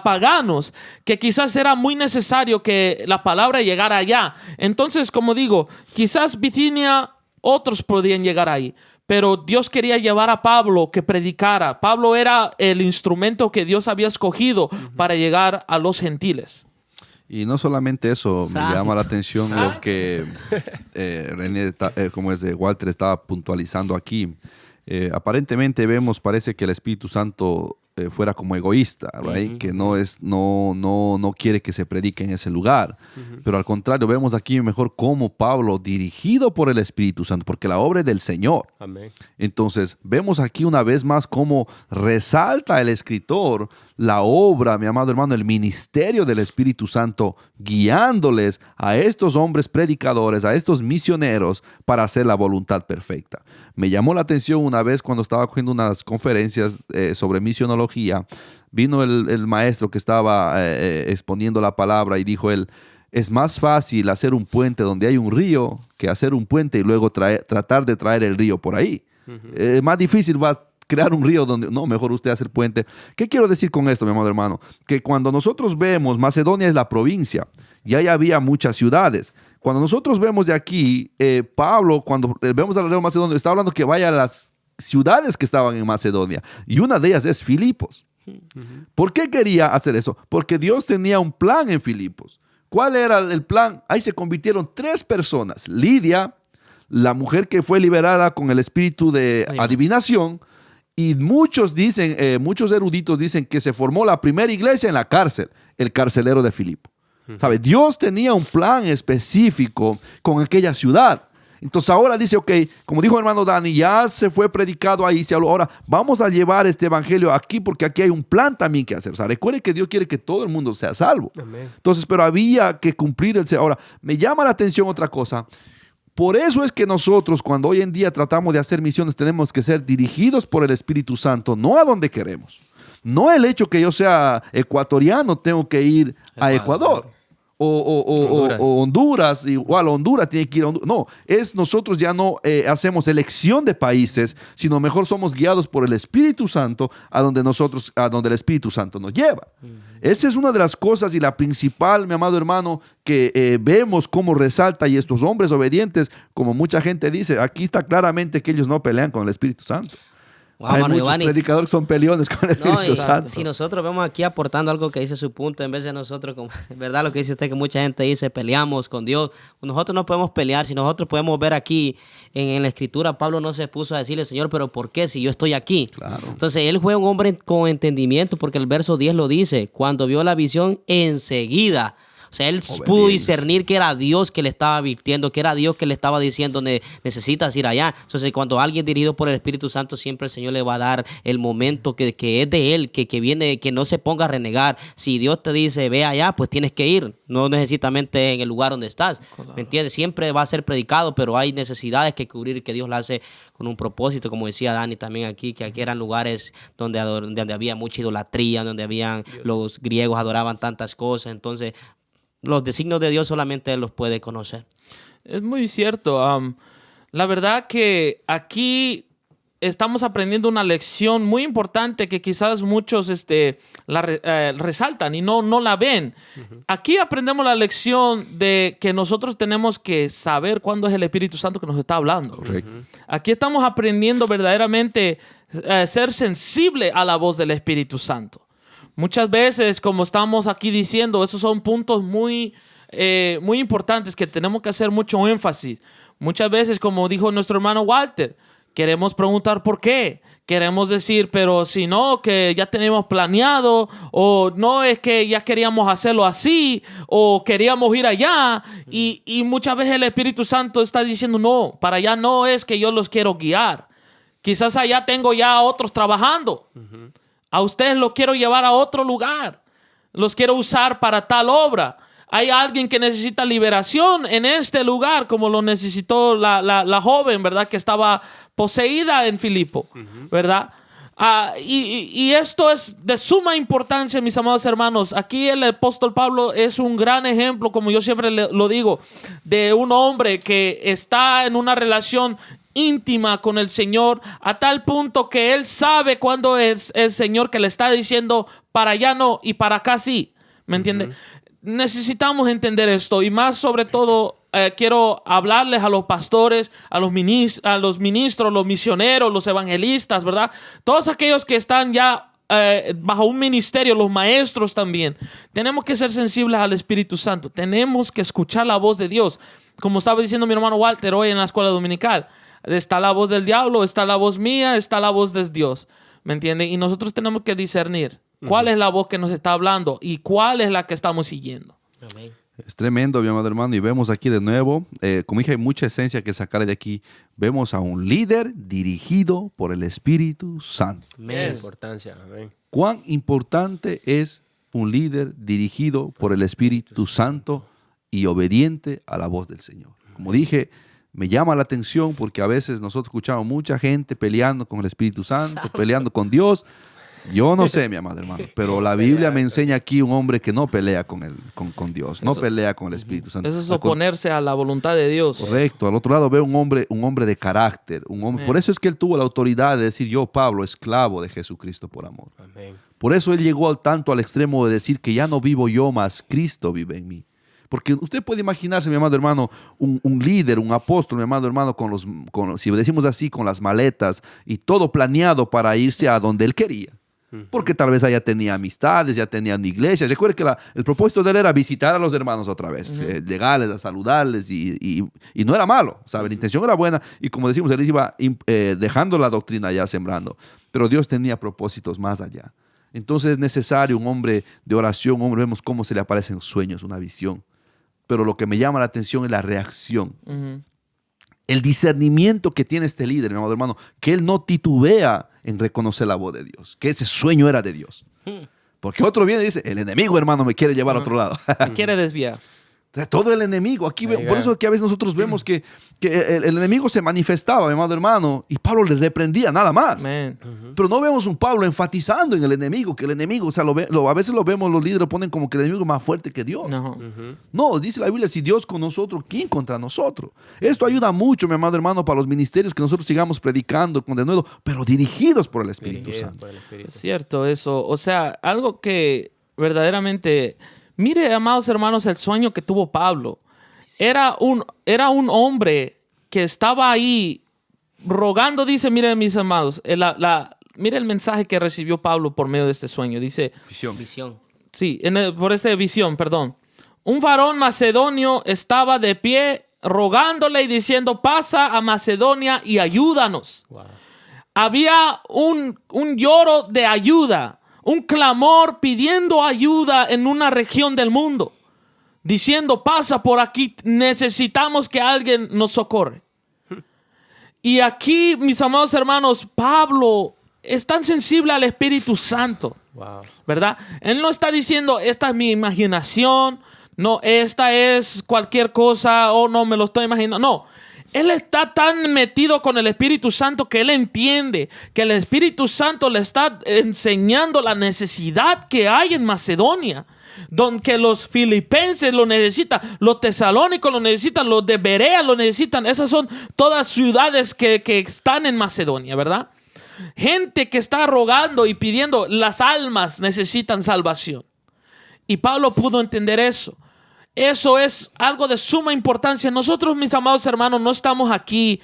Paganos, que quizás era muy necesario que la palabra llegara allá. Entonces, como digo, quizás Bitinia, otros podían llegar ahí, pero Dios quería llevar a Pablo que predicara. Pablo era el instrumento que Dios había escogido para llegar a los gentiles. Y no solamente eso, me llama la atención lo que René, Walter estaba puntualizando aquí. Aparentemente vemos, parece que el Espíritu Santo fuera como egoísta, right? Que no quiere que se predique en ese lugar. Pero al contrario, vemos aquí mejor cómo Pablo, dirigido por el Espíritu Santo, porque la obra es del Señor. Amén. Entonces, vemos aquí una vez más cómo resalta el escritor la obra, mi amado hermano, el ministerio del Espíritu Santo, guiándoles a estos hombres predicadores, a estos misioneros, para hacer la voluntad perfecta. Me llamó la atención una vez cuando estaba cogiendo unas conferencias sobre misionología, vino el maestro que estaba exponiendo la palabra y dijo él: es más fácil hacer un puente donde hay un río que hacer un puente y luego tratar de traer el río por ahí. Es más difícil crear un río donde... No, mejor usted hace el puente. ¿Qué quiero decir con esto, mi amado hermano? Que cuando nosotros vemos, Macedonia es la provincia y ahí había muchas ciudades. Cuando nosotros vemos de aquí, Pablo, cuando vemos al rey Macedonia, está hablando que vaya a las ciudades que estaban en Macedonia y una de ellas es Filipos. ¿Por qué quería hacer eso? Porque Dios tenía un plan en Filipos. ¿Cuál era el plan? Ahí se convirtieron 3 personas. Lidia, la mujer que fue liberada con el espíritu de adivinación, y muchos dicen, muchos eruditos dicen que se formó la primera iglesia en la cárcel, el carcelero de Filipo. ¿Sabe? Dios tenía un plan específico con aquella ciudad. Entonces ahora dice, ok, como dijo el hermano Dani, ya se fue predicado ahí, se habló, ahora vamos a llevar este evangelio aquí porque aquí hay un plan también que hacer. O sea, recuerde que Dios quiere que todo el mundo sea salvo. Amén. Entonces, pero había que cumplir el... Ahora, me llama la atención otra cosa. Por eso es que nosotros, cuando hoy en día tratamos de hacer misiones, tenemos que ser dirigidos por el Espíritu Santo, no a donde queremos. No el hecho que yo sea ecuatoriano, tengo que ir a Ecuador. O Honduras, igual Honduras tiene que ir a Honduras. No, nosotros ya no hacemos elección de países, sino mejor somos guiados por el Espíritu Santo a donde el Espíritu Santo nos lleva. Esa es una de las cosas y la principal, mi amado hermano, que vemos cómo resalta, y estos hombres obedientes, como mucha gente dice, aquí está claramente que ellos no pelean con el Espíritu Santo. Wow, hay mano, muchos Giovanni, predicadores que son peleones con el Espíritu Santo. Si nosotros vemos aquí aportando algo que dice su punto, en vez de nosotros, como, ¿verdad? Lo que dice usted, que mucha gente dice, peleamos con Dios. Nosotros no podemos pelear. Si nosotros podemos ver aquí en la Escritura, Pablo no se puso a decirle, Señor, ¿pero por qué si yo estoy aquí? Claro. Entonces, él fue un hombre con entendimiento, porque el verso 10 lo dice, cuando vio la visión, enseguida. O sea, él pudo discernir que era Dios que le estaba advirtiendo, que era Dios que le estaba diciendo, necesitas ir allá. Entonces, cuando alguien dirigido por el Espíritu Santo, siempre el Señor le va a dar el momento que es de Él, que viene, que no se ponga a renegar. Si Dios te dice, ve allá, pues tienes que ir. No necesariamente en el lugar donde estás. ¿Me entiendes? Siempre va a ser predicado, pero hay necesidades que cubrir, que Dios la hace con un propósito, como decía Dani también aquí, que aquí eran lugares donde había mucha idolatría, donde los griegos adoraban tantas cosas. Entonces, los designios de Dios solamente Él los puede conocer. Es muy cierto. La verdad que aquí estamos aprendiendo una lección muy importante que quizás muchos resaltan y no la ven. Aquí aprendemos la lección de que nosotros tenemos que saber cuándo es el Espíritu Santo que nos está hablando. Correcto. Aquí estamos aprendiendo verdaderamente ser sensible a la voz del Espíritu Santo. Muchas veces, como estamos aquí diciendo, esos son puntos muy importantes que tenemos que hacer mucho énfasis. Muchas veces, como dijo nuestro hermano Walter, queremos preguntar por qué. Queremos decir, pero si no, que ya tenemos planeado, o no es que ya queríamos hacerlo así, o queríamos ir allá. Y muchas veces el Espíritu Santo está diciendo, no, para allá no es que yo los quiero guiar. Quizás allá tengo ya a otros trabajando. A ustedes los quiero llevar a otro lugar. Los quiero usar para tal obra. hay alguien que necesita liberación en este lugar, como lo necesitó la joven, ¿verdad? Que estaba poseída en Filipo, ¿verdad? Y esto es de suma importancia, mis amados hermanos. Aquí el apóstol Pablo es un gran ejemplo, como yo siempre lo digo, de un hombre que está en una relación íntima con el Señor, a tal punto que él sabe cuándo es el Señor que le está diciendo para allá no y para acá sí. ¿Me entiende? Necesitamos entender esto, y más sobre todo quiero hablarles a los pastores, a los ministros, los misioneros, los evangelistas, ¿verdad? Todos aquellos que están ya bajo un ministerio, los maestros también. Tenemos que ser sensibles al Espíritu Santo. Tenemos que escuchar la voz de Dios. Como estaba diciendo mi hermano Walter hoy en la escuela dominical, está la voz del diablo, está la voz mía, está la voz de Dios. ¿Me entienden? Y nosotros tenemos que discernir cuál es la voz que nos está hablando y cuál es la que estamos siguiendo. Amén. Es tremendo, mi amado hermano, y vemos aquí de nuevo, como dije, hay mucha esencia que sacar de aquí. Vemos a un líder dirigido por el Espíritu Santo. Amén. Importancia. Amén. ¿Cuán importante es un líder dirigido por el Espíritu Santo y obediente a la voz del Señor? Como dije, me llama la atención porque a veces nosotros escuchamos mucha gente peleando con el Espíritu Santo, peleando con Dios. Yo no sé, mi amado hermano, pero la Biblia me enseña aquí un hombre que no pelea con Dios, no pelea con el Espíritu Santo. Eso es oponerse a la voluntad de Dios. Correcto. Al otro lado veo un hombre de carácter. Por eso es que él tuvo la autoridad de decir, yo, Pablo, esclavo de Jesucristo por amor. Amén. Por eso él llegó tanto al extremo de decir que ya no vivo yo, mas Cristo vive en mí. Porque usted puede imaginarse, mi amado hermano, un líder, un apóstol, mi amado hermano, si decimos así, con las maletas y todo planeado para irse a donde él quería. Porque tal vez allá tenía amistades, ya tenía una iglesia. Recuerde que el propósito de él era visitar a los hermanos otra vez, llegarles, a saludarles, y no era malo, ¿sabe? La intención era buena, y como decimos, él iba dejando la doctrina ya sembrando. Pero Dios tenía propósitos más allá. Entonces es necesario un hombre de oración, vemos cómo se le aparecen sueños, una visión. Pero lo que me llama la atención es la reacción. El discernimiento que tiene este líder, mi amado hermano, que él no titubea en reconocer la voz de Dios, que ese sueño era de Dios. Porque otro viene y dice, el enemigo, hermano, me quiere llevar a otro lado. Me quiere desviar. Todo el enemigo. Aquí por eso es que a veces nosotros vemos que el enemigo se manifestaba, mi amado hermano, y Pablo le reprendía nada más. Pero no vemos un Pablo enfatizando en el enemigo, que el enemigo, o sea, a veces lo vemos, los líderes ponen como que el enemigo es más fuerte que Dios. No, dice la Biblia, si Dios con nosotros, ¿quién contra nosotros? Esto ayuda mucho, mi amado hermano, para los ministerios, que nosotros sigamos predicando con denuedo, pero dirigidos por el Espíritu Santo. Es cierto eso. O sea, algo que verdaderamente... Mire, amados hermanos, el sueño que tuvo Pablo. Era un hombre que estaba ahí rogando, dice, mire, mis amados, mire el mensaje que recibió Pablo por medio de este sueño. Dice, Visión. sí, por esta visión, perdón. Un varón macedonio estaba de pie rogándole y diciendo, pasa a Macedonia y ayúdanos. Wow. Había un lloro de ayuda. Un clamor pidiendo ayuda en una región del mundo, diciendo, pasa por aquí, necesitamos que alguien nos socorre. Y aquí, mis amados hermanos, Pablo es tan sensible al Espíritu Santo, ¿verdad? Él no está diciendo, esta es mi imaginación, no, esta es cualquier cosa, o no, me lo estoy imaginando, no. Él está tan metido con el Espíritu Santo que él entiende que el Espíritu Santo le está enseñando la necesidad que hay en Macedonia, donde los filipenses lo necesitan, los tesalónicos lo necesitan, los de Berea lo necesitan. Esas son todas ciudades que están en Macedonia, ¿verdad? Gente que está rogando y pidiendo, las almas necesitan salvación. Y Pablo pudo entender eso. Eso es algo de suma importancia. Nosotros, mis amados hermanos, no estamos aquí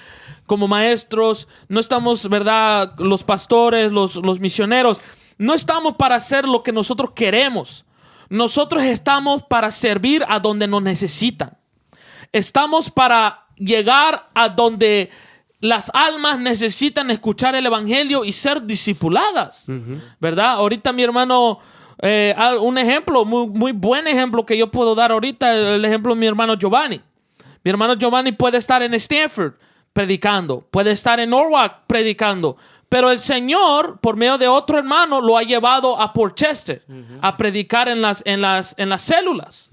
como maestros, no estamos, ¿verdad? Los pastores, los misioneros, no estamos para hacer lo que nosotros queremos. Nosotros estamos para servir a donde nos necesitan. Estamos para llegar a donde las almas necesitan escuchar el evangelio y ser discipuladas, ¿verdad? Ahorita mi hermano... un ejemplo, muy buen ejemplo que yo puedo dar ahorita, el ejemplo de mi hermano Giovanni. Mi hermano Giovanni puede estar en Stanford, predicando, puede estar en Norwalk predicando, pero el Señor, por medio de otro hermano, lo ha llevado a Port Chester a predicar en las células.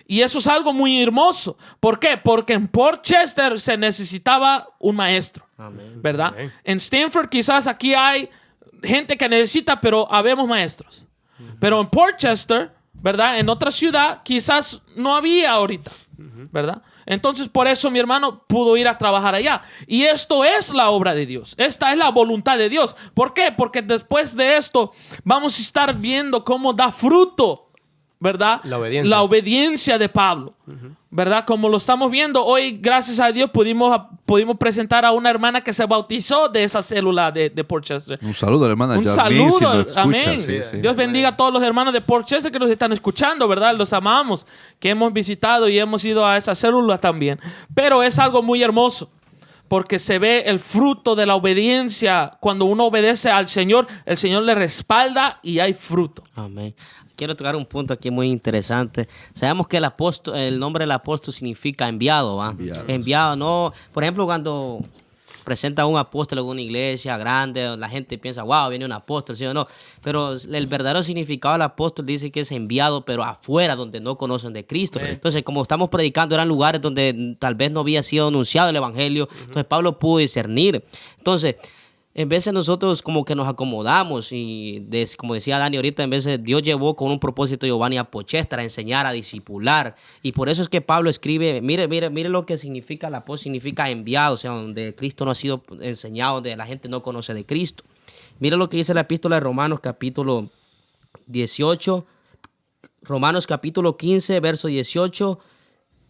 Y eso es algo muy hermoso. ¿Por qué? Porque en Port Chester se necesitaba un maestro. Amén. ¿Verdad? Amén. En Stanford quizás aquí hay gente que necesita, pero habemos maestros. Pero en Port Chester, ¿verdad? En otra ciudad quizás no había ahorita, ¿verdad? Entonces por eso mi hermano pudo ir a trabajar allá. Y esto es la obra de Dios. Esta es la voluntad de Dios. ¿Por qué? Porque después de esto vamos a estar viendo cómo da fruto, ¿verdad? La obediencia de Pablo, ¿verdad? Como lo estamos viendo hoy, gracias a Dios pudimos presentar a una hermana que se bautizó de esa célula de Port Chester. Un saludo a la hermana Jasmine. Un saludo, si amén. Sí. Dios bendiga a todos los hermanos de Port Chester que nos están escuchando, ¿verdad? Los amamos, que hemos visitado y hemos ido a esa célula también. Pero es algo muy hermoso, porque se ve el fruto de la obediencia. Cuando uno obedece al Señor, el Señor le respalda y hay fruto. Amén. Quiero tocar un punto aquí muy interesante. Sabemos que el nombre del apóstol significa enviado, ¿va? Enviado, no. Por ejemplo, cuando presenta a un apóstol en una iglesia grande, la gente piensa, wow, viene un apóstol, ¿sí o no? Pero el verdadero significado del apóstol dice que es enviado, pero afuera, donde no conocen de Cristo. Entonces, como estamos predicando, eran lugares donde tal vez no había sido anunciado el evangelio. Entonces, Pablo pudo discernir. Entonces, en vez de nosotros como que nos acomodamos y como decía Dani ahorita, en vez de Dios llevó con un propósito a Giovanni a Port Chester a enseñar, a discipular. Y por eso es que Pablo escribe, mire lo que significa la apóstol, significa enviado, o sea, donde Cristo no ha sido enseñado, donde la gente no conoce de Cristo. Mire lo que dice la epístola de Romanos capítulo 18, Romanos capítulo 15, verso 18,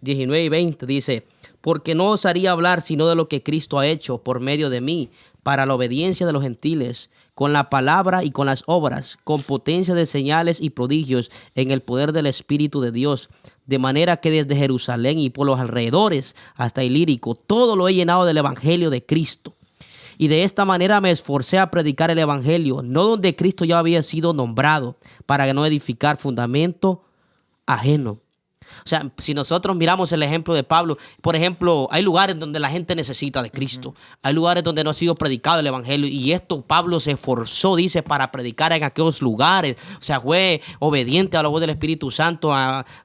19 y 20, dice: porque no os haría hablar sino de lo que Cristo ha hecho por medio de mí, para la obediencia de los gentiles, con la palabra y con las obras, con potencia de señales y prodigios en el poder del Espíritu de Dios, de manera que desde Jerusalén y por los alrededores hasta Ilírico, todo lo he llenado del evangelio de Cristo. Y de esta manera me esforcé a predicar el evangelio, no donde Cristo ya había sido nombrado, para no edificar fundamento ajeno. O sea, si nosotros miramos el ejemplo de Pablo, por ejemplo, hay lugares donde la gente necesita de Cristo. Hay lugares donde no ha sido predicado el evangelio. Y esto Pablo se esforzó, dice, para predicar en aquellos lugares. O sea, fue obediente a la voz del Espíritu Santo,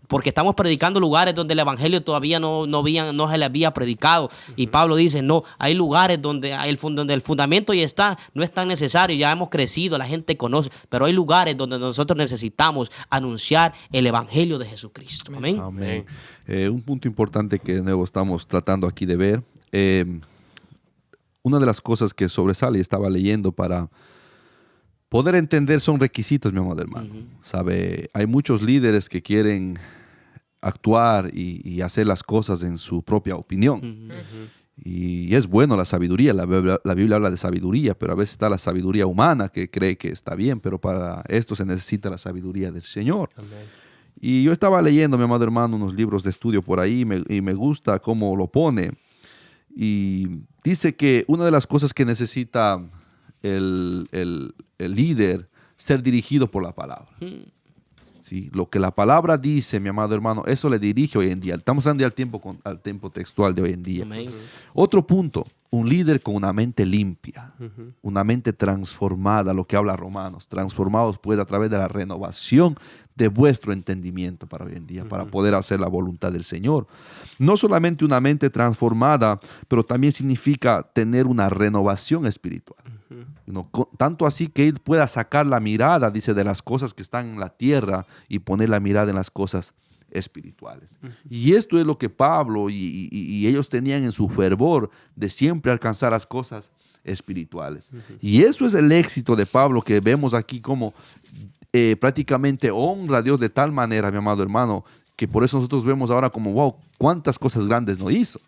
porque estamos predicando lugares donde el evangelio todavía no se le había predicado. Y Pablo dice, no, hay lugares donde el fundamento ya está, no es tan necesario, ya hemos crecido, la gente conoce. Pero hay lugares donde nosotros necesitamos anunciar el evangelio de Jesucristo. Amén. Amén. Un punto importante que de nuevo estamos tratando aquí de ver. Una de las cosas que sobresale, estaba leyendo, para poder entender son requisitos, mi amado hermano. ¿Sabe? Hay muchos líderes que quieren actuar y hacer las cosas en su propia opinión. Y es bueno la sabiduría, la Biblia habla de sabiduría, pero a veces está la sabiduría humana que cree que está bien, pero para esto se necesita la sabiduría del Señor. Amén. Y yo estaba leyendo, mi amado hermano, unos libros de estudio por ahí y me gusta cómo lo pone. Y dice que una de las cosas que necesita el líder, ser dirigido por la palabra. ¿Sí? Lo que la palabra dice, mi amado hermano, eso le dirige hoy en día. Estamos hablando al tiempo textual de hoy en día. Otro punto, un líder con una mente limpia, una mente transformada, lo que habla Romanos, transformados pues a través de la renovación de vuestro entendimiento para hoy en día, para poder hacer la voluntad del Señor. No solamente una mente transformada, pero también significa tener una renovación espiritual. Tanto así que él pueda sacar la mirada, dice, de las cosas que están en la tierra y poner la mirada en las cosas espirituales. Y esto es lo que Pablo y ellos tenían en su fervor de siempre alcanzar las cosas espirituales. Y eso es el éxito de Pablo, que vemos aquí como prácticamente honra a Dios de tal manera, mi amado hermano, que por eso nosotros vemos ahora como, wow, cuántas cosas grandes no hizo.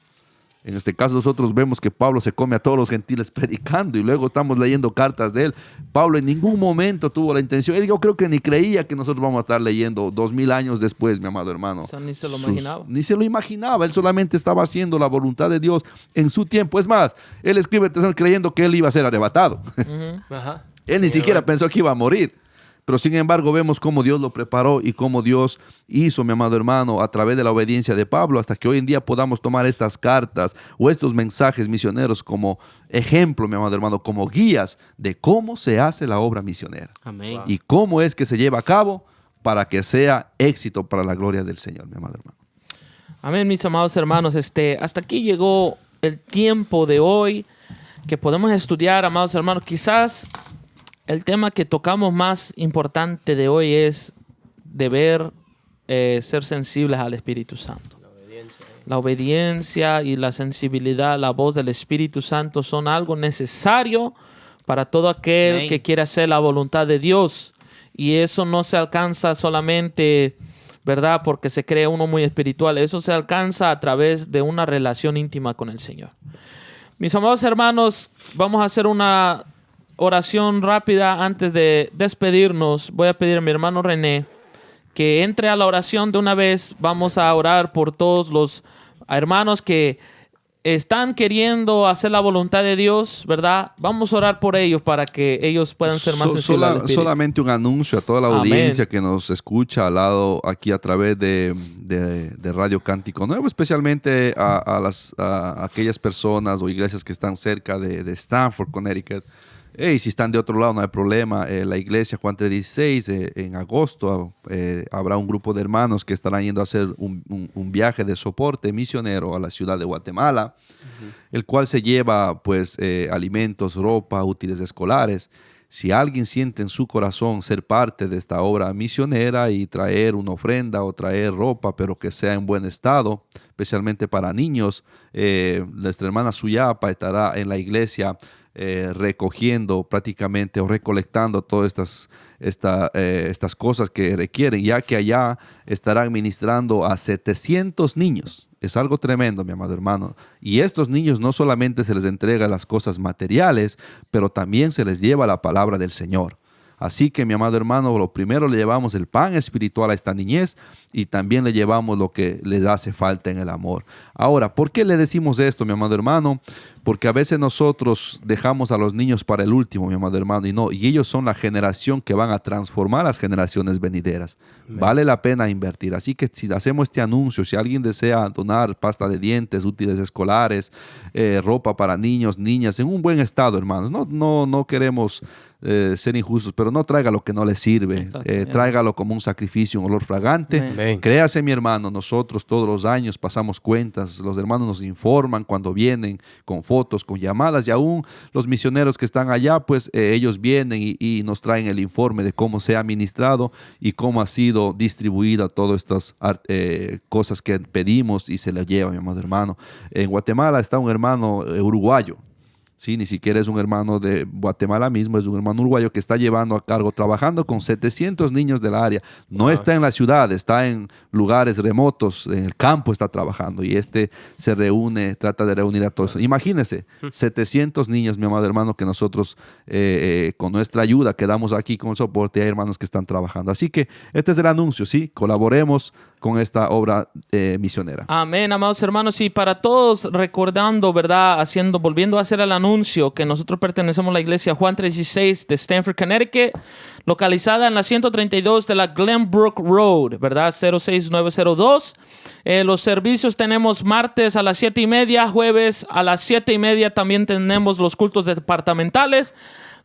En este caso nosotros vemos que Pablo se come a todos los gentiles predicando, y luego estamos leyendo cartas de él. Pablo en ningún momento tuvo la intención, yo creo que ni creía que nosotros vamos a estar leyendo 2000 años después, mi amado hermano. O sea, ni se lo imaginaba. Ni se lo imaginaba, él solamente estaba haciendo la voluntad de Dios en su tiempo. Es más, él escribe creyendo que él iba a ser arrebatado. Él ni siquiera pensó que iba a morir. Pero sin embargo vemos cómo Dios lo preparó y cómo Dios hizo, mi amado hermano, a través de la obediencia de Pablo, hasta que hoy en día podamos tomar estas cartas o estos mensajes misioneros como ejemplo, mi amado hermano, como guías de cómo se hace la obra misionera. Amén. Y cómo es que se lleva a cabo para que sea éxito para la gloria del Señor, mi amado hermano. Amén, mis amados hermanos. Hasta aquí llegó el tiempo de hoy que podemos estudiar, amados hermanos. Quizás el tema que tocamos más importante de hoy es deber ser sensibles al Espíritu Santo. La obediencia y la sensibilidad a la voz del Espíritu Santo son algo necesario para todo aquel Amén. que quiere hacer la voluntad de Dios. Y eso no se alcanza solamente, ¿verdad?, porque se cree uno muy espiritual. Eso se alcanza a través de una relación íntima con el Señor. Mis amados hermanos, vamos a hacer una oración rápida antes de despedirnos. Voy a pedir a mi hermano René que entre a la oración de una vez. Vamos a orar por todos los hermanos que están queriendo hacer la voluntad de Dios, ¿verdad? Vamos a orar por ellos para que ellos puedan ser más sensibles al Espíritu. Solamente un anuncio a toda la Amén. audiencia que nos escucha al lado aquí a través de Radio Cántico Nuevo, especialmente a aquellas personas o iglesias que están cerca de Stamford, Connecticut. Y si están de otro lado no hay problema. La iglesia Juan 3:16 en agosto habrá un grupo de hermanos que estarán yendo a hacer un viaje de soporte misionero a la ciudad de Guatemala, el cual se lleva pues alimentos, ropa, útiles escolares. Si alguien siente en su corazón ser parte de esta obra misionera y traer una ofrenda o traer ropa, pero que sea en buen estado, especialmente para niños, nuestra hermana Suyapa estará en la iglesia recogiendo prácticamente o recolectando todas estas cosas que requieren, ya que allá estarán ministrando a 700 niños. Es algo tremendo, mi amado hermano. Y estos niños no solamente se les entrega las cosas materiales, pero también se les lleva la palabra del Señor. Así que, mi amado hermano, lo primero le llevamos el pan espiritual a esta niñez y también le llevamos lo que les hace falta en el amor. Ahora, ¿por qué le decimos esto, mi amado hermano? Porque a veces nosotros dejamos a los niños para el último, mi amado hermano, y ellos son la generación que van a transformar las generaciones venideras. Vale la pena invertir. Así que si hacemos este anuncio, si alguien desea donar pasta de dientes, útiles escolares, ropa para niños, niñas, en un buen estado, hermanos. No queremos ser injustos, pero no traiga lo que no le sirve. Tráigalo como un sacrificio, un olor fragante. Amén. Créase, mi hermano, nosotros todos los años pasamos cuentas, los hermanos nos informan cuando vienen con fotos, con llamadas, y aún los misioneros que están allá, pues ellos vienen y nos traen el informe de cómo se ha ministrado y cómo ha sido distribuida todas estas cosas que pedimos y se las lleva, mi amado hermano. En Guatemala está un hermano uruguayo. Sí, ni siquiera es un hermano de Guatemala mismo, es un hermano uruguayo que está llevando a cargo, trabajando con 700 niños del área. No está en la ciudad, está en lugares remotos, en el campo está trabajando y se reúne, trata de reunir a todos. Imagínense, 700 niños, mi amado hermano, que nosotros con nuestra ayuda quedamos aquí con el soporte, hay hermanos que están trabajando. Así que este es el anuncio, ¿sí? Colaboremos con esta obra misionera. Amén, amados hermanos. Y para todos, recordando, ¿verdad? Volviendo a hacer el anuncio que nosotros pertenecemos a la iglesia Juan 3:16 de Stamford, Connecticut, localizada en la 132 de la Glenbrook Road, ¿verdad? 06902. Los servicios tenemos martes a las 7:30, jueves a las 7:30. También tenemos los cultos departamentales.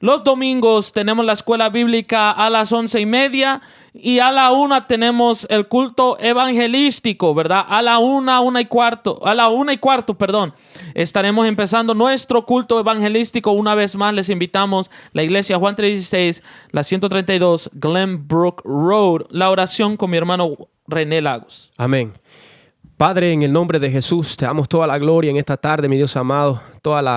Los domingos tenemos la escuela bíblica a las 11:30 y a la 1 tenemos el culto evangelístico, ¿verdad? A la 1:15, perdón. Estaremos empezando nuestro culto evangelístico. Una vez más les invitamos la iglesia Juan 3:16, la 132 Glenbrook Road. La oración con mi hermano René Lagos. Amén. Padre, en el nombre de Jesús, te damos toda la gloria en esta tarde, mi Dios amado,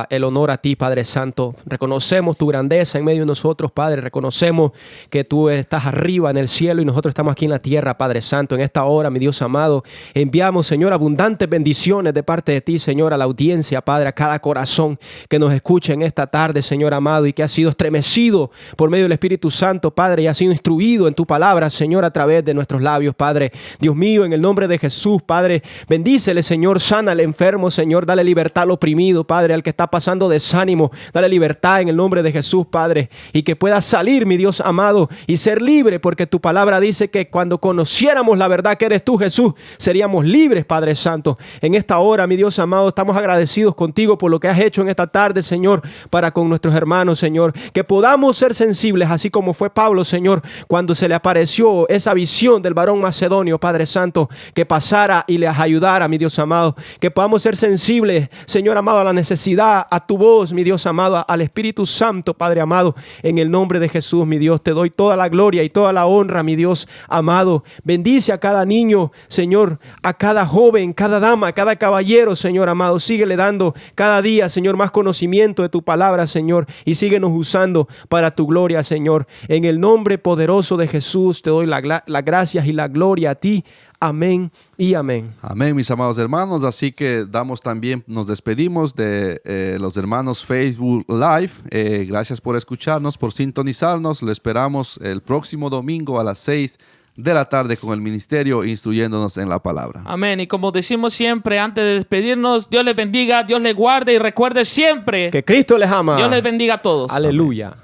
el honor a ti, Padre Santo. Reconocemos tu grandeza en medio de nosotros, Padre. Reconocemos que tú estás arriba en el cielo y nosotros estamos aquí en la tierra, Padre Santo. En esta hora, mi Dios amado, enviamos, Señor, abundantes bendiciones de parte de ti, Señor, a la audiencia, Padre, a cada corazón que nos escucha en esta tarde, Señor amado, y que ha sido estremecido por medio del Espíritu Santo, Padre, y ha sido instruido en tu palabra, Señor, a través de nuestros labios, Padre. Dios mío, en el nombre de Jesús, Padre, bendícele, Señor, sana al enfermo, Señor, dale libertad al oprimido, Padre. Padre, al que está pasando desánimo, dale libertad en el nombre de Jesús, Padre, y que pueda salir, mi Dios amado, y ser libre, porque tu palabra dice que cuando conociéramos la verdad que eres tú, Jesús, seríamos libres, Padre Santo. En esta hora, mi Dios amado, estamos agradecidos contigo por lo que has hecho en esta tarde, Señor, para con nuestros hermanos, Señor, que podamos ser sensibles, así como fue Pablo, Señor, cuando se le apareció esa visión del varón macedonio, Padre Santo, que pasara y les ayudara, mi Dios amado, que podamos ser sensibles, Señor amado, a la necesidad, a tu voz, mi Dios amado, al Espíritu Santo, Padre amado, en el nombre de Jesús, mi Dios, te doy toda la gloria y toda la honra, mi Dios amado. Bendice a cada niño, Señor, a cada joven, cada dama, cada caballero, Señor amado. Síguele dando cada día, Señor, más conocimiento de tu palabra, Señor, y síguenos usando para tu gloria, Señor. En el nombre poderoso de Jesús te doy las gracias y la gloria a ti. Amén y amén. Amén, mis amados hermanos. Así que nos despedimos de los hermanos Facebook Live. Gracias por escucharnos, por sintonizarnos. Lo esperamos el próximo domingo a las 6 de la tarde con el ministerio instruyéndonos en la palabra. Amén. Y como decimos siempre, antes de despedirnos, Dios les bendiga, Dios les guarde y recuerde siempre Que Cristo les ama. Dios les bendiga a todos. Aleluya.